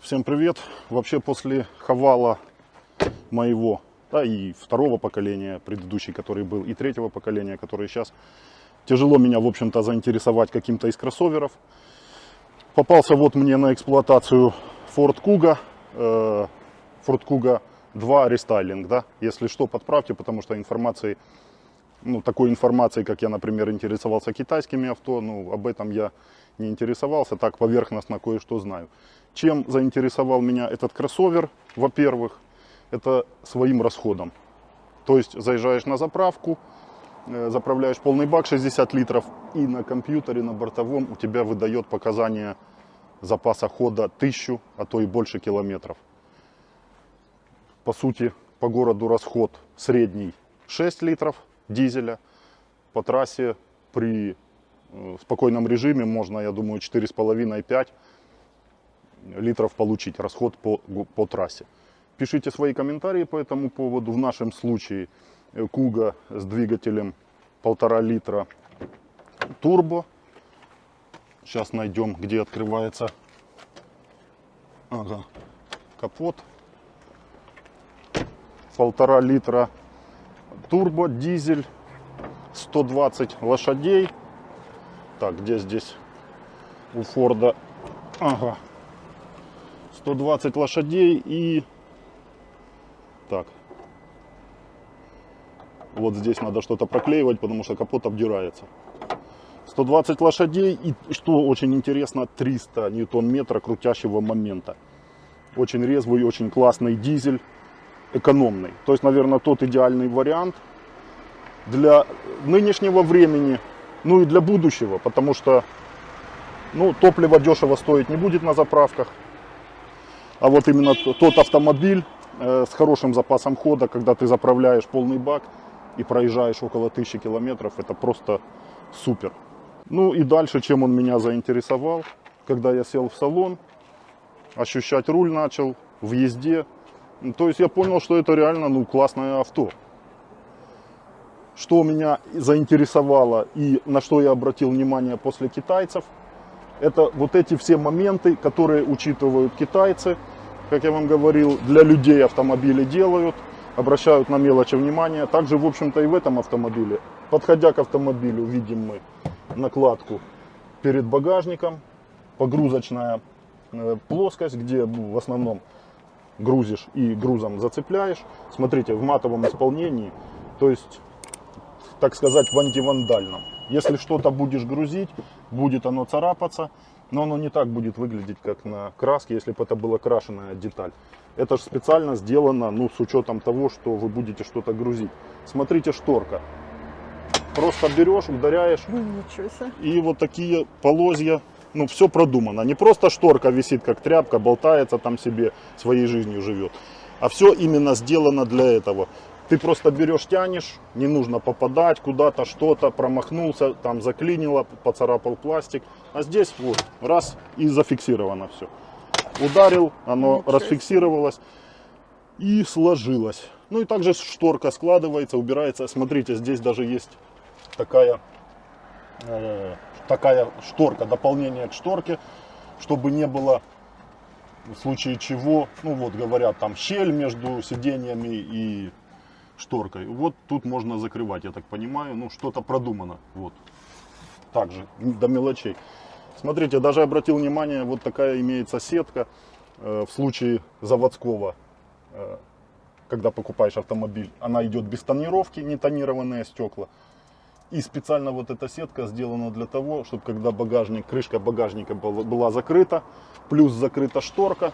Всем привет! Вообще после Хавала моего, да и второго поколения, предыдущий, который был, и третьего поколения, который сейчас, тяжело меня, в общем-то, заинтересовать каким-то из кроссоверов. Попался вот мне на эксплуатацию Ford Kuga 2 рестайлинг, да. Если что, подправьте, потому что информации, такой информации, как я, например, интересовался китайскими авто, об этом я не интересовался, так поверхностно кое-что знаю. Чем заинтересовал меня этот кроссовер? Во-первых, это своим расходом. То есть заезжаешь на заправку, заправляешь полный бак 60 литров, и на компьютере, на бортовом у тебя выдает показания запаса хода 1000, а то и больше километров. По сути, по городу расход средний 6 литров дизеля. По трассе при спокойном режиме можно, я думаю, 4,5-5 литров получить расход по трассе. Пишите свои комментарии по этому поводу. В нашем случае Kuga с двигателем 1,5 литра турбо. Сейчас найдем, где открывается капот. 1,5 литра турбо, дизель, 120 лошадей. Так, где здесь у Форда? 120 лошадей и... Так. Вот здесь надо что-то проклеивать, потому что капот обдирается. 120 лошадей и, что очень интересно, 300 ньютон-метра крутящего момента. Очень резвый, очень классный дизель, экономный. То есть, наверное, тот идеальный вариант для нынешнего времени, и для будущего, потому что топливо дешево стоить не будет на заправках. А вот именно тот автомобиль с хорошим запасом хода, когда ты заправляешь полный бак и проезжаешь около 1000 километров, это просто супер. И дальше, чем он меня заинтересовал, когда я сел в салон, ощущать руль начал в езде. То есть я понял, что это реально классное авто. Что меня заинтересовало и на что я обратил внимание после китайцев, это вот эти все моменты, которые учитывают китайцы, как я вам говорил, для людей автомобили делают, обращают на мелочи внимание. Также, в общем-то, и в этом автомобиле. Подходя к автомобилю, видим мы накладку перед багажником, погрузочная плоскость, где в основном грузишь и грузом зацепляешь. Смотрите, в матовом исполнении, то есть, так сказать, в антивандальном. Если что-то будешь грузить, будет оно царапаться, но оно не так будет выглядеть, как на краске, если бы это была крашеная деталь. Это же специально сделано, с учетом того, что вы будете что-то грузить. Смотрите, шторка. Просто берешь, ударяешь, и вот такие полозья, все продумано. Не просто шторка висит, как тряпка, болтается там себе, своей жизнью живет. А все именно сделано для этого. Ты просто берешь, тянешь, не нужно попадать куда-то, что-то, промахнулся, там заклинило, поцарапал пластик. А здесь вот, раз, и зафиксировано все. Ударил, оно расфиксировалось и сложилось. И также шторка складывается, убирается. Смотрите, здесь даже есть такая шторка, дополнение к шторке, чтобы не было, в случае чего, говорят, там щель между сиденьями и шторкой. Вот тут можно закрывать, я так понимаю, что-то продумано. Вот. Также до мелочей. Смотрите, даже обратил внимание, вот такая имеется сетка в случае заводского, когда покупаешь автомобиль. Она идет без тонировки, не тонированные стекла. И специально вот эта сетка сделана для того, чтобы когда крышка багажника была закрыта, плюс закрыта шторка,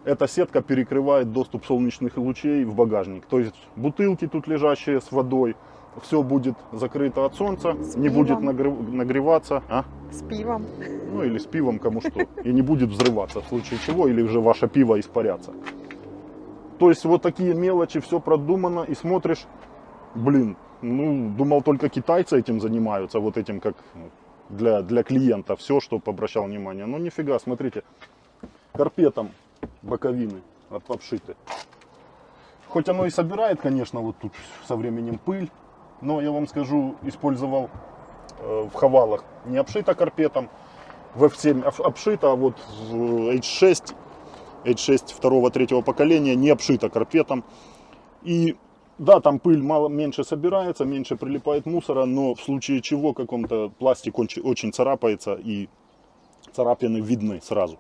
эта сетка перекрывает доступ солнечных лучей в багажник. То есть бутылки тут лежащие с водой, все будет закрыто от солнца, не будет нагреваться. С пивом. Или с пивом, кому что. И не будет взрываться, в случае чего, или же ваше пиво испаряться. То есть вот такие мелочи, все продумано, и смотришь, думал, только китайцы этим занимаются, вот этим как для клиента, все, что обращал внимание. Но нифига, смотрите, карпетом боковины обшиты. Хоть оно и собирает, конечно, вот тут со временем пыль, но я вам скажу, использовал в Хавалах не обшито карпетом, в F7 обшито, а вот в H6 H6 2-3 поколения, не обшита карпетом. И да, там пыль меньше собирается, меньше прилипает мусора, но в случае чего каком-то пластик очень царапается, и царапины видны сразу.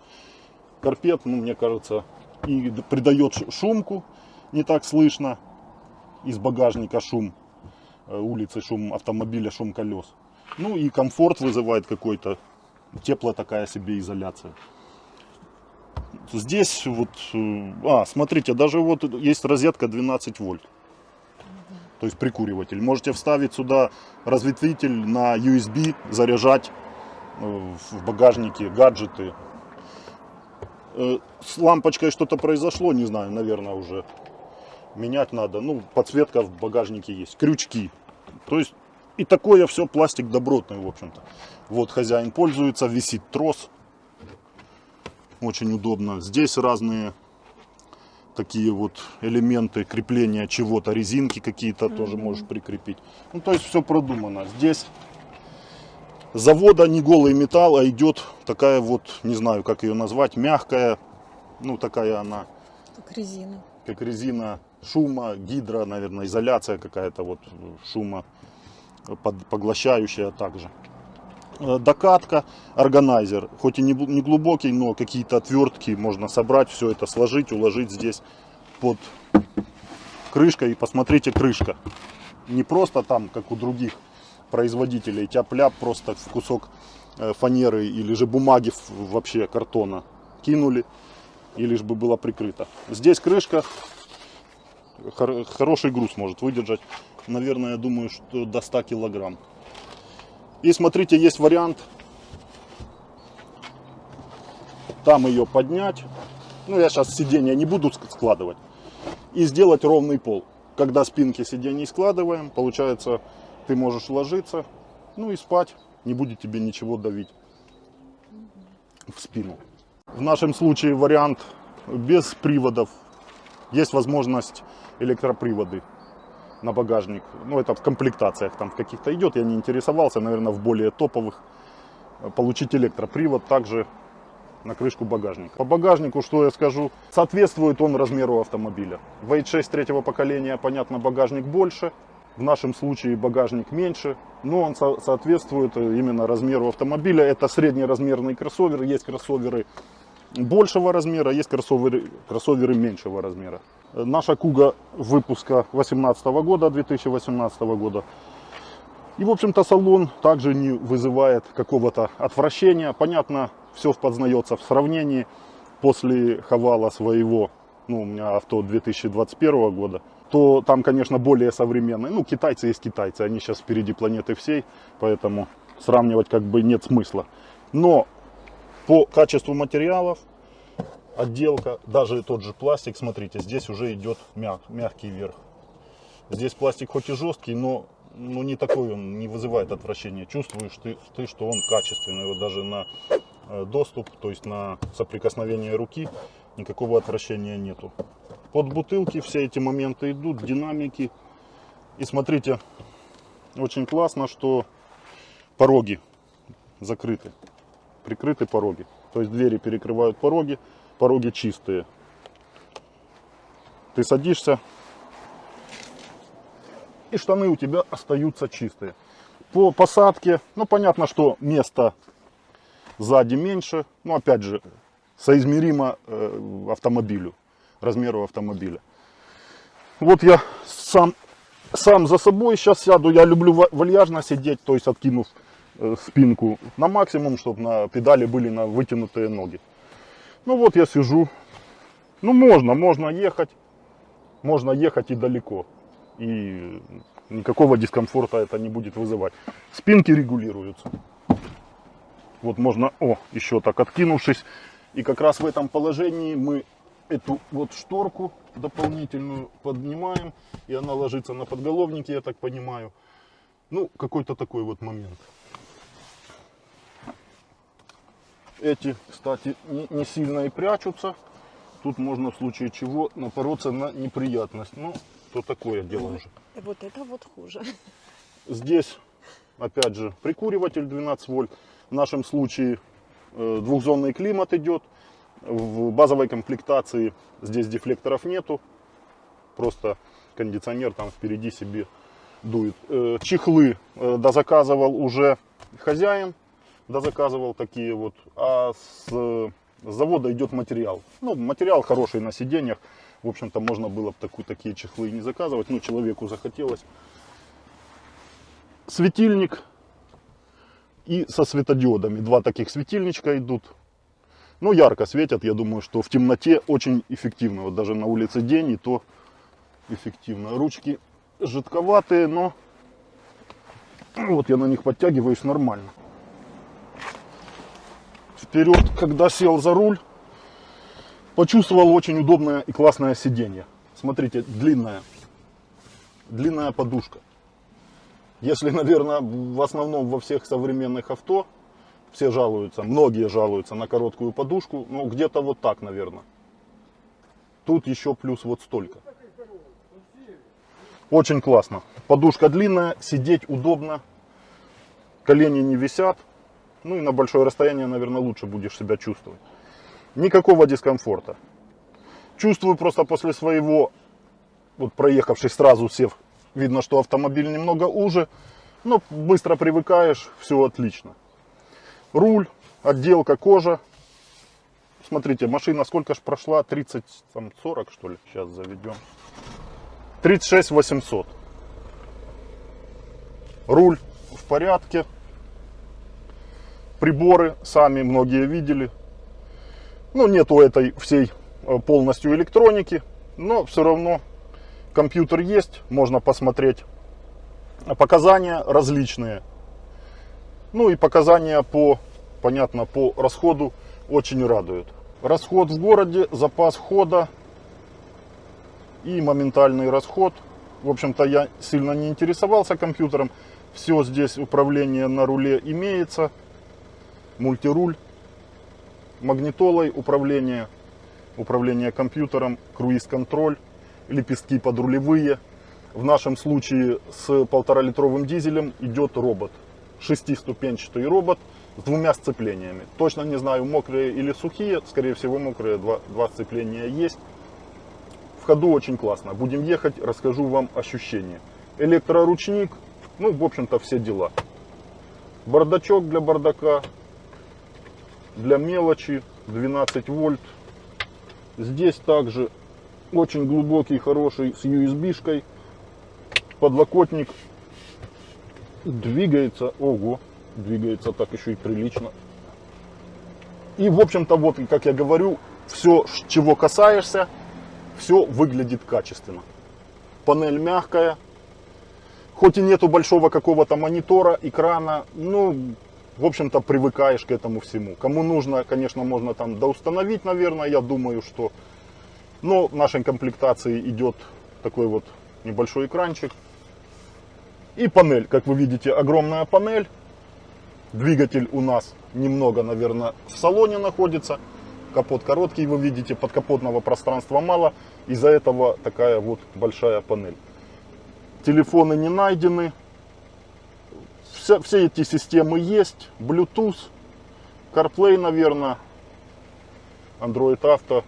Карпет, ну, мне кажется, и придает шумку, не так слышно. Из багажника шум улицы, шум автомобиля, шум колес. Ну и комфорт вызывает какой-то, теплая такая себе изоляция. Здесь вот, смотрите, даже вот есть розетка 12 вольт. То есть прикуриватель. Можете вставить сюда разветвитель на USB, заряжать в багажнике гаджеты. С лампочкой что-то произошло, не знаю, наверное, уже менять надо. Ну, подсветка в багажнике есть, крючки. То есть и такое все пластик добротный, в общем-то. Вот хозяин пользуется, висит трос. Очень удобно. Здесь разные такие вот элементы крепления чего-то, резинки какие-то тоже можешь прикрепить. Ну, то есть все продумано. Здесь с завода не голый металл, а идет такая вот, не знаю, как ее назвать, мягкая, ну, такая она. Как резина. Как резина, шума, гидро, наверное, изоляция какая-то вот шума поглощающая также. Докатка, органайзер, хоть и не глубокий, но какие-то отвертки можно собрать, все это сложить, уложить здесь под крышкой. И посмотрите, крышка. Не просто там, как у других производителей, тяп-ляп, просто в кусок фанеры или же бумаги, вообще картона кинули, и лишь бы было прикрыто. Здесь крышка, хороший груз может выдержать, наверное, я думаю, что до 100 килограмм. И смотрите, есть вариант там ее поднять. Ну, я сейчас сиденья не буду складывать. И сделать ровный пол. Когда спинки сидений складываем, получается, ты можешь ложиться, ну и спать. Не будет тебе ничего давить в спину. В нашем случае вариант без приводов. Есть возможность электроприводы на багажник. Ну, это в комплектациях там в каких-то идет. Я не интересовался, наверное, в более топовых. Получить электропривод также на крышку багажника. По багажнику, что я скажу, соответствует он размеру автомобиля. В H6 3-го поколения, понятно, багажник больше. В нашем случае багажник меньше, но он соответствует именно размеру автомобиля. Это среднеразмерный кроссовер. Есть кроссоверы большего размера, есть кроссоверы меньшего размера. Наша Куга выпуска 2018 года, 2018 года. И, в общем-то, салон также не вызывает какого-то отвращения. Понятно, все познается в сравнении. После Хавала своего, ну, у меня авто 2021 года, то там, конечно, более современный. Ну, китайцы есть китайцы, они сейчас впереди планеты всей, поэтому сравнивать как бы нет смысла. Но по качеству материалов, отделка, даже тот же пластик, смотрите, здесь уже идет мягкий верх. Здесь пластик хоть и жесткий, но не такой, он не вызывает отвращения. Чувствуешь ты, что он качественный. Вот даже на доступ, то есть на соприкосновение руки, никакого отвращения нету. Под бутылки все эти моменты идут, динамики. И смотрите, очень классно, что пороги закрыты, прикрыты пороги. То есть двери перекрывают пороги, пороги чистые. Ты садишься, и штаны у тебя остаются чистые. По посадке, ну, понятно, что места сзади меньше, но опять же соизмеримо автомобилю, размеру автомобиля. Вот я сам за собой сейчас сяду. Я люблю вальяжно сидеть, то есть откинув спинку на максимум, чтобы на педали были на вытянутые ноги. Ну вот я сижу. Ну, можно ехать и далеко. И никакого дискомфорта это не будет вызывать. Спинки регулируются. Вот можно, еще так откинувшись. И как раз в этом положении мы эту вот шторку дополнительную поднимаем. И она ложится на подголовнике, я так понимаю. Ну, какой-то такой вот момент. Эти, кстати, не сильно и прячутся. Тут можно в случае чего напороться на неприятность. Ну, то такое дело уже. Вот это вот хуже. Здесь, опять же, прикуриватель 12 вольт. В нашем случае двухзонный климат идет. В базовой комплектации здесь дефлекторов нету. Просто кондиционер там впереди себе дует. Чехлы дозаказывал уже хозяин. Дозаказывал такие вот. А с завода идет материал. Ну, материал хороший на сиденьях. В общем-то, можно было бы такие чехлы не заказывать. Но человеку захотелось. Светильник. И со светодиодами. Два таких светильничка идут. Ну, ярко светят. Я думаю, что в темноте очень эффективно. Вот даже на улице день, и то эффективно. Ручки жидковатые, но вот я на них подтягиваюсь нормально. Вперед, когда сел за руль, почувствовал очень удобное и классное сиденье. Смотрите, длинная подушка. Если, наверное, в основном во всех современных авто все жалуются, многие жалуются на короткую подушку, ну где-то вот так, наверное. Тут еще плюс вот столько. Очень классно. Подушка длинная, сидеть удобно, колени не висят. Ну и на большое расстояние, наверное, лучше будешь себя чувствовать. Никакого дискомфорта. Чувствую просто после своего, вот проехавшись сразу, сев, видно, что автомобиль немного уже, но быстро привыкаешь, все отлично. Руль, отделка, кожа. Смотрите, машина сколько ж прошла? 40 что ли? Сейчас заведем. 36 800. Руль в порядке. Приборы сами многие видели. Ну, нету этой всей полностью электроники, но все равно компьютер есть, можно посмотреть показания различные. Ну и показания понятно, по расходу очень радуют. Расход в городе, запас хода и моментальный расход. В общем-то, я сильно не интересовался компьютером. Все здесь управление на руле имеется. Мультируль, магнитолой управление компьютером, круиз-контроль, лепестки подрулевые. В нашем случае с 1,5-литровым дизелем идет робот. 6-ступенчатый робот с 2 сцеплениями. Точно не знаю, мокрые или сухие. Скорее всего, мокрые. Два сцепления есть. В ходу очень классно. Будем ехать, расскажу вам ощущения. Электроручник. Ну, в общем-то, все дела. Бардачок для бардака. Для мелочи. 12 вольт. Здесь также очень глубокий, хороший, с USB-шкой. Подлокотник. Двигается. Ого. Двигается так еще и прилично. И, в общем-то, вот, как я говорю, все, чего касаешься, все выглядит качественно. Панель мягкая. Хоть и нету большого какого-то монитора, экрана, ну, в общем-то, привыкаешь к этому всему. Кому нужно, конечно, можно там доустановить, наверное, я думаю, что... Но в нашей комплектации идет такой вот небольшой экранчик. И панель, как вы видите, огромная панель. Двигатель у нас немного, наверное, в салоне находится. Капот короткий, вы видите, подкапотного пространства мало. Из-за этого такая вот большая панель. Телефоны не найдены. Все эти системы есть. Bluetooth, CarPlay, наверное, Android Auto.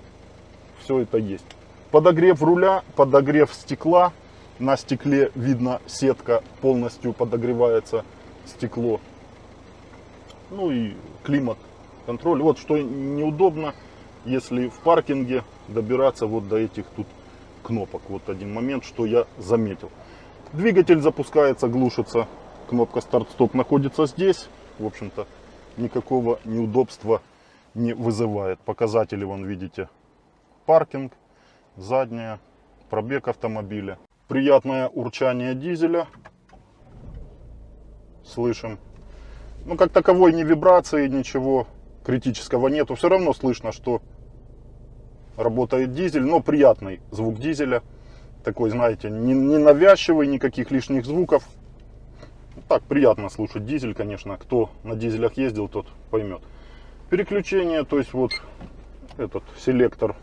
Все это есть. Подогрев руля, подогрев стекла. На стекле видно сетка, полностью подогревается стекло. Ну и климат, контроль. Вот что неудобно, если в паркинге добираться вот до этих тут кнопок. Вот один момент, что я заметил. Двигатель запускается, глушится. Кнопка старт-стоп находится здесь. В общем-то, никакого неудобства не вызывает. Показатели, вон видите, паркинг, задняя, пробег автомобиля. Приятное урчание дизеля. Слышим. Ну, как таковой ни вибрации, ничего критического нету. Все равно слышно, что работает дизель, но приятный звук дизеля. Такой, знаете, не навязчивый, никаких лишних звуков. Так, приятно слушать дизель, конечно. Кто на дизелях ездил, тот поймет. Переключение, то есть вот этот селектор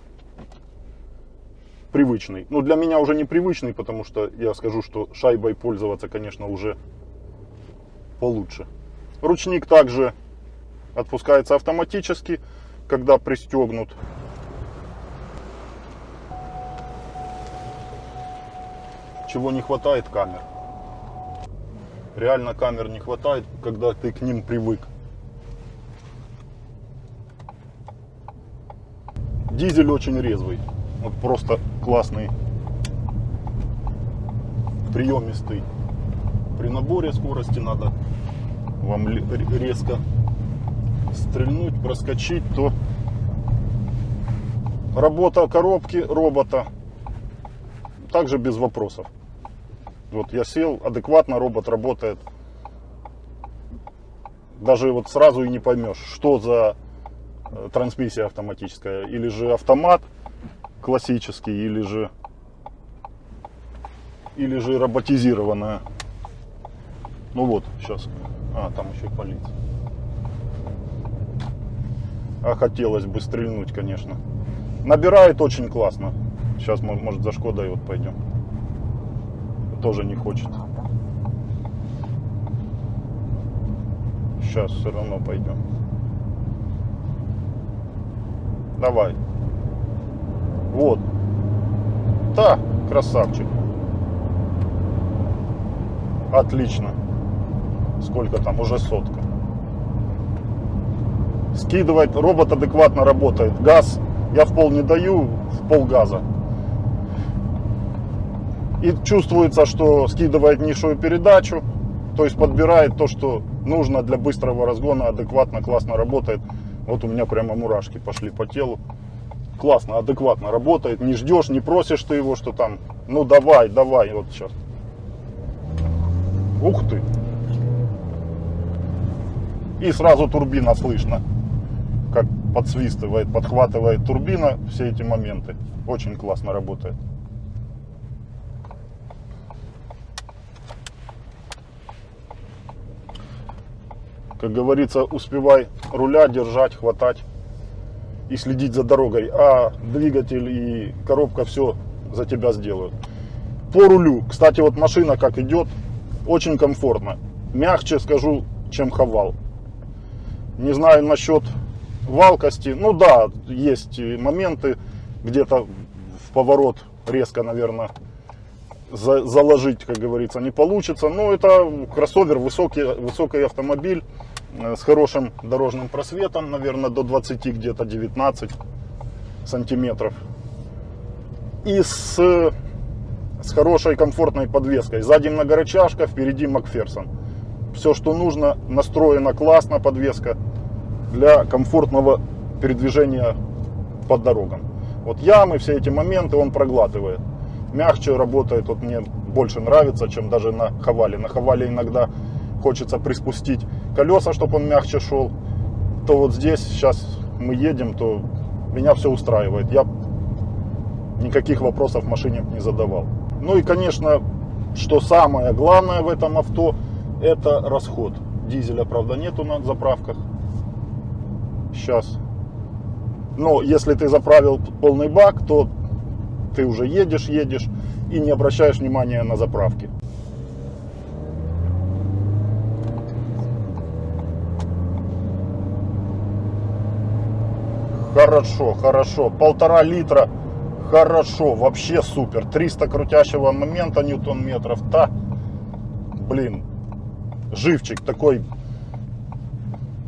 привычный. Ну, для меня уже не привычный, потому что я скажу, что шайбой пользоваться, конечно, уже получше. Ручник также отпускается автоматически. когда пристегнут. Чего не хватает? Камер. Реально камер не хватает, когда ты к ним привык. Дизель очень резвый. Вот просто классный, приемистый. При наборе скорости надо вам резко стрельнуть, проскочить, то работа коробки робота также без вопросов. Вот я сел, адекватно робот работает. Даже вот сразу и не поймешь, что за трансмиссия автоматическая. Или же автомат классический, или же роботизированная. Ну вот, сейчас. Там еще и полиция. А хотелось бы стрельнуть, конечно. Набирает очень классно. Сейчас, может, за Шкодой вот пойдем. Тоже не хочет. Сейчас все равно пойдем. Давай. Вот. Да, красавчик. Отлично. Сколько там? Уже 100. Скидывает. Робот адекватно работает. Газ я в пол не даю, в пол газа. И чувствуется, что скидывает низшую передачу. То есть подбирает то, что нужно для быстрого разгона. Адекватно, классно работает. Вот у меня прямо мурашки пошли по телу. Классно, адекватно работает. Не ждешь, не просишь ты его, что там, ну давай, давай, вот сейчас. Ух ты! И сразу турбина слышно, как подсвистывает, подхватывает турбина все эти моменты. Очень классно работает. Как говорится, успевай руля держать, хватать и следить за дорогой, а двигатель и коробка все за тебя сделают. По рулю, кстати, вот машина как идет, очень комфортно. Мягче, скажу, чем Хавал. Не знаю насчет валкости. Ну да, есть моменты, где-то в поворот резко, наверное, заложить, как говорится, не получится. Но это кроссовер, высокий автомобиль с хорошим дорожным просветом, наверное, до 20, где-то 19 сантиметров. И с хорошей комфортной подвеской. Сзади многорычажка, впереди Макферсон. Все, что нужно, настроена классно подвеска для комфортного передвижения по дорогам. Вот ямы, все эти моменты он проглатывает. Мягче работает, вот мне больше нравится, чем даже на Хавале. На Хавале иногда хочется приспустить колеса, чтобы он мягче шел. То вот здесь, сейчас мы едем, то меня все устраивает. Я никаких вопросов в машине не задавал. Ну и, конечно, что самое главное в этом авто, это расход. Дизеля, правда, нету на заправках. Сейчас. Но если ты заправил полный бак, то ты уже едешь и не обращаешь внимания на заправки. Хорошо, хорошо. 1,5 литра. Хорошо, вообще супер. 300 крутящего момента ньютон-метров. Да, блин, живчик такой.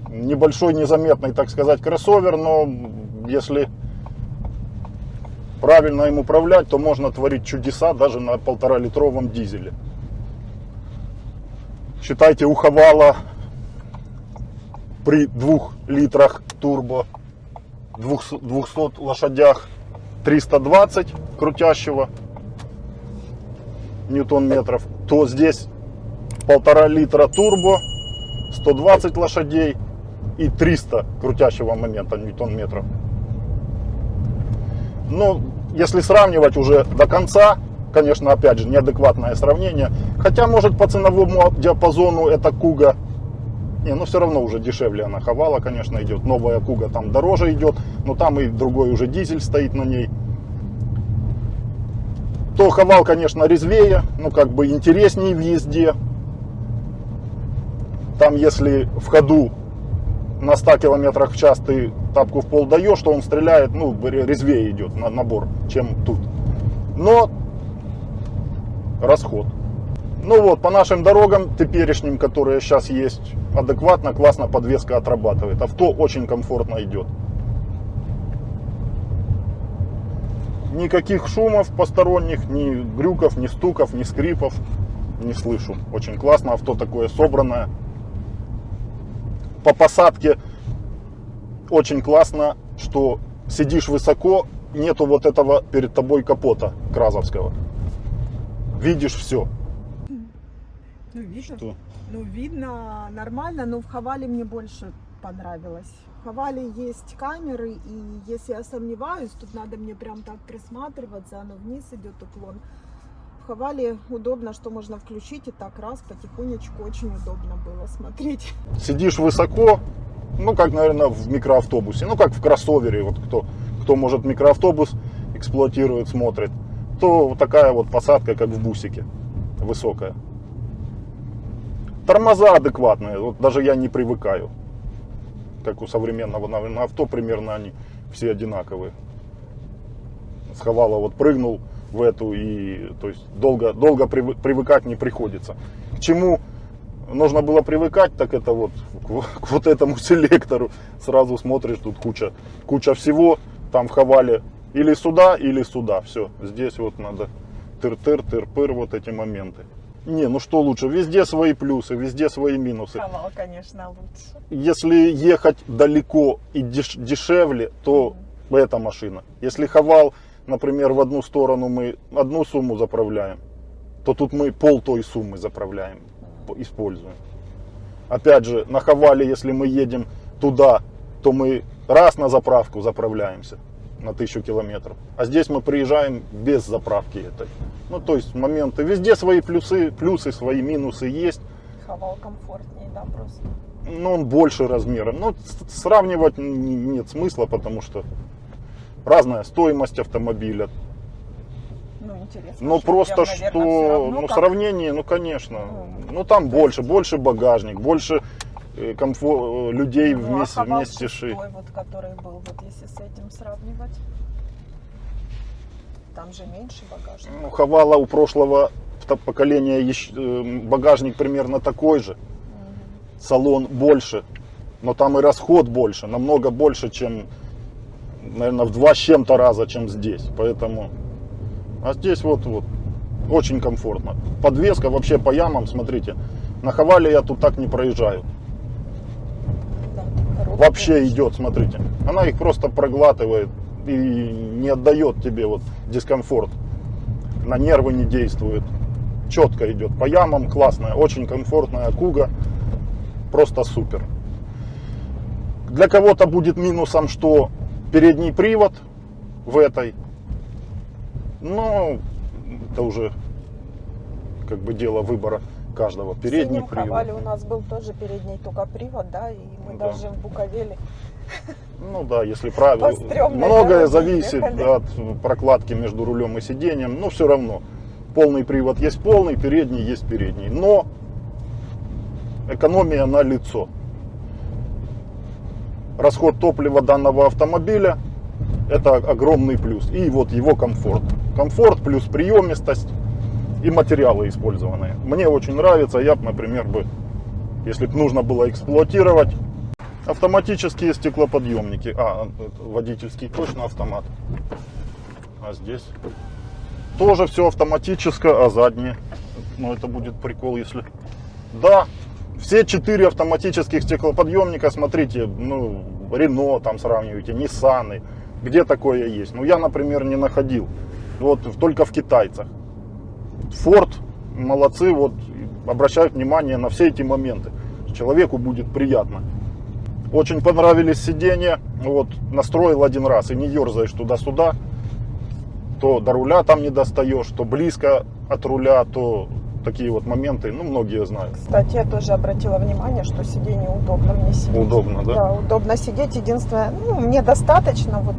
Небольшой, незаметный, так сказать, кроссовер, но если правильно им управлять, то можно творить чудеса даже на 1,5-литровом дизеле. Считайте, у Хавала при 2 литрах турбо, 200 лошадях 320 крутящего ньютон-метров, то здесь 1,5 литра турбо, 120 лошадей и 300 крутящего момента ньютон-метров. Но если сравнивать уже до конца, конечно, опять же, неадекватное сравнение. Хотя, может, по ценовому диапазону это Куга, но все равно уже дешевле она Хавала, конечно, идет. Новая Куга там дороже идет, но там и другой уже дизель стоит на ней. То Хавал, конечно, резвее, ну как бы интереснее в езде. Там, если в ходу на 100 км в час ты тапку в пол даешь, то он стреляет, ну, резвее идет на набор, чем тут. Но расход. Ну вот, по нашим дорогам теперешним, которые сейчас есть, адекватно, классно подвеска отрабатывает. Авто очень комфортно идет. Никаких шумов посторонних, ни грюков, ни стуков, ни скрипов не слышу. Очень классно, авто такое собранное. По посадке очень классно, что сидишь высоко, нету вот этого перед тобой капота кразовского. Видишь все. Ну, видно. Что? Ну, видно нормально, но в Хавале мне больше понравилось. В Хавале есть камеры, и если я сомневаюсь, тут надо мне прям так присматриваться, оно вниз идет уклон. В Хавале удобно, что можно включить и так раз потихонечку, очень удобно было смотреть. Сидишь высоко, ну как, наверное, в микроавтобусе, ну как в кроссовере, вот кто может микроавтобус эксплуатирует, смотрит, то вот такая вот посадка, как в бусике, высокая. Тормоза адекватные, вот даже я не привыкаю. Как у современного, наверное, авто примерно они все одинаковые. С Хавала вот прыгнул в эту, и то есть долго привыкать не приходится. К чему нужно было привыкать, так это вот к вот этому селектору. Сразу смотришь, тут куча всего, там в Хавале или сюда, все. Здесь вот надо тыр-тыр-тыр-пыр, вот эти моменты. Не, ну что лучше, везде свои плюсы, везде свои минусы. Хавал, конечно, лучше. Если ехать далеко и дешевле, то эта машина. Если Хавал, например, в одну сторону мы одну сумму заправляем, то тут мы пол той суммы заправляем, используем. Опять же, на Хавале, если мы едем туда, то мы раз на заправку заправляемся на 1000 километров. А здесь мы приезжаем без заправки этой. Ну, то есть моменты. Везде свои плюсы, свои минусы есть. Хавал комфортнее, да, просто? Но он больше размером. Но сравнивать нет смысла, потому что разная стоимость автомобиля. Ну, интересно. Но просто прям, наверное, всё что, равно, ну, как- сравнение, ну, конечно. Ну, там больше багажник, больше людей Ну, а вместе, Хавал вместе ши. шестой, вот, который был, вот если с этим сравнивать, там же меньше багажника. Ну, Хавала у прошлого поколения багажник примерно такой же. Салон больше, но там и расход больше, намного больше, чем, наверное, в 2 с чем-то раза, чем здесь. Поэтому, а здесь вот очень комфортно. Подвеска вообще по ямам, смотрите, на Хавале я тут так не проезжаю. Да, коробка Вообще больше. идет, смотрите. Она их просто проглатывает и не отдает тебе вот дискомфорт. На нервы не действует. Четко идет. По ямам классная, очень комфортная Куга. Просто супер. Для кого-то будет минусом, что передний привод в этой. Но это уже как бы дело выбора каждого. В Передний синем Хавале привод. у нас был тоже передний только привод, да, и мы Да. даже в Буковеле. Ну да, если правильно. По стрёмной Многое дороге зависит ехали. от прокладки между рулем и сиденьем, но все равно. Полный привод есть полный, передний есть передний. Но экономия на лицо. Расход топлива данного автомобиля — это огромный плюс. И вот его комфорт. Комфорт плюс приемистость и материалы использованные. Мне очень нравится. Я бы, например, если бы нужно было эксплуатировать, автоматические стеклоподъемники. Водительский точно автомат. А здесь тоже все автоматическое, а задние. Ну, это будет прикол, если... Да, все 4 автоматических стеклоподъемника, смотрите, ну, Рено там сравниваете, Ниссаны, где такое есть. Ну, я, например, не находил. Вот только в китайцах. Форд, молодцы, вот, обращают внимание на все эти моменты. Человеку будет приятно. Очень понравились сиденья. Вот, настроил один раз, и не ерзаешь туда-сюда. То до руля там не достаешь, то близко от руля, то такие вот моменты, ну, многие знают. Кстати, я тоже обратила внимание, что сиденье удобно мне сидеть. Удобно, да? Да, удобно сидеть. Единственное, ну, мне достаточно вот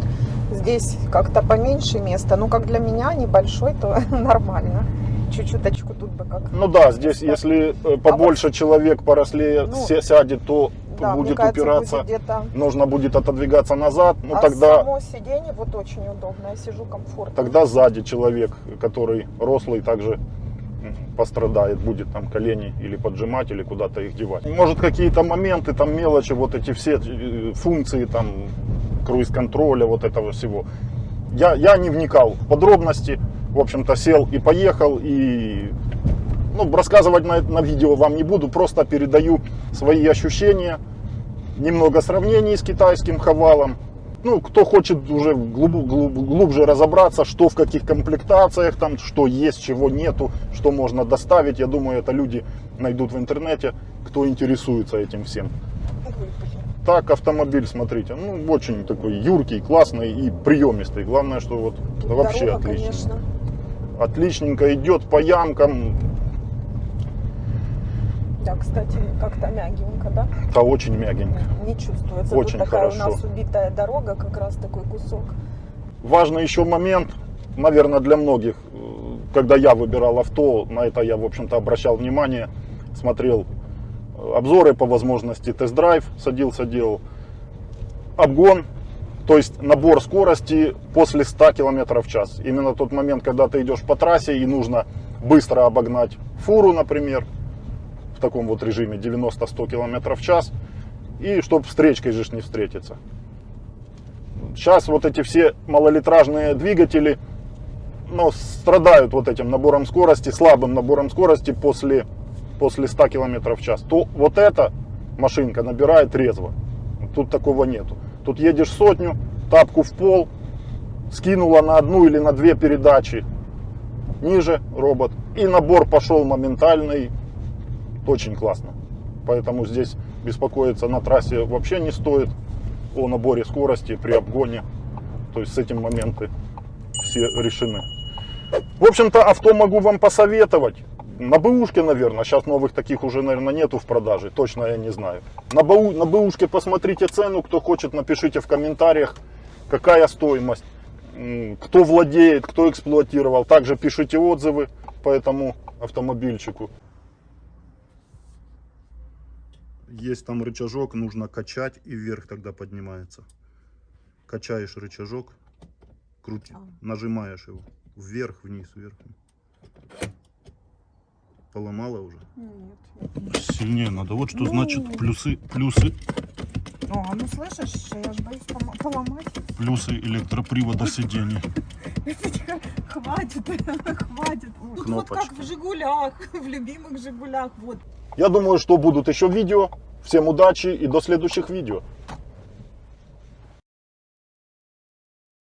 здесь как-то поменьше места. Ну, как для меня небольшой, то нормально. Чуть-чуточку тут бы как. Ну да, здесь если побольше человек порослее Ну, сядет, то Да, мне будет кажется, упираться, будет где-то. нужно будет отодвигаться назад, ну А тогда, само сиденье вот очень удобно, я сижу комфортно. тогда сзади человек, который рослый, также пострадает, будет там колени или поджимать, или куда-то их девать. Может какие-то моменты, там мелочи, вот эти все функции, там круиз-контроля, вот этого всего. Я не вникал в подробности, в общем-то сел и поехал, и ну, рассказывать на видео вам не буду, просто передаю свои ощущения, немного сравнений с китайским Хавалом. Ну, кто хочет уже глубже разобраться, что в каких комплектациях, там, что есть, чего нету, что можно доставить, я думаю, это люди найдут в интернете, кто интересуется этим всем. Так, автомобиль, смотрите, ну, очень такой юркий, классный и приемистый. Главное, что вот Тут вообще дорога, отлично. конечно. Отличненько идет по ямкам. Да, кстати, как-то мягенько, да? Это очень мягенько. Не чувствуется. Очень Тут такая хорошо. у нас убитая дорога, как раз такой кусок. Важный еще момент, наверное, для многих, когда я выбирал авто, на это я, в общем-то, обращал внимание, смотрел обзоры по возможности, тест-драйв садился, делал, обгон, то есть набор скорости после 100 км в час. Именно тот момент, когда ты идешь по трассе и нужно быстро обогнать фуру, например, в таком вот режиме 90-100 км в час, и чтобы встречкой же не встретиться. Сейчас вот эти все малолитражные двигатели, ну, страдают вот этим набором скорости, слабым набором скорости после 100 км в час. То вот эта машинка набирает резво. Тут такого нету. Тут едешь сотню, тапку в пол, скинула на одну или на две передачи ниже робот, и набор пошел моментальный. Очень классно. Поэтому здесь беспокоиться на трассе вообще не стоит о наборе скорости при обгоне. То есть с этим моменты все решены. В общем-то, авто могу вам посоветовать. На бэушке, наверное, сейчас новых таких уже, наверное, нету в продаже, точно я не знаю. На бэушке посмотрите цену, кто хочет, напишите в комментариях, какая стоимость, кто владеет, кто эксплуатировал. Также пишите отзывы по этому автомобильчику. Есть там рычажок, нужно качать, и вверх тогда поднимается. Качаешь рычажок, нажимаешь его вверх, вниз, вверх. Поломала уже? Нет. Сильнее надо. Вот что Ну. значит плюсы О, ну слышишь, я же боюсь поломать. электропривода сидений. Хватит, хватит. Вот Кнопочка. как в Жигулях, в любимых Жигулях. Вот. Я думаю, что будут еще видео. Всем удачи и до следующих видео.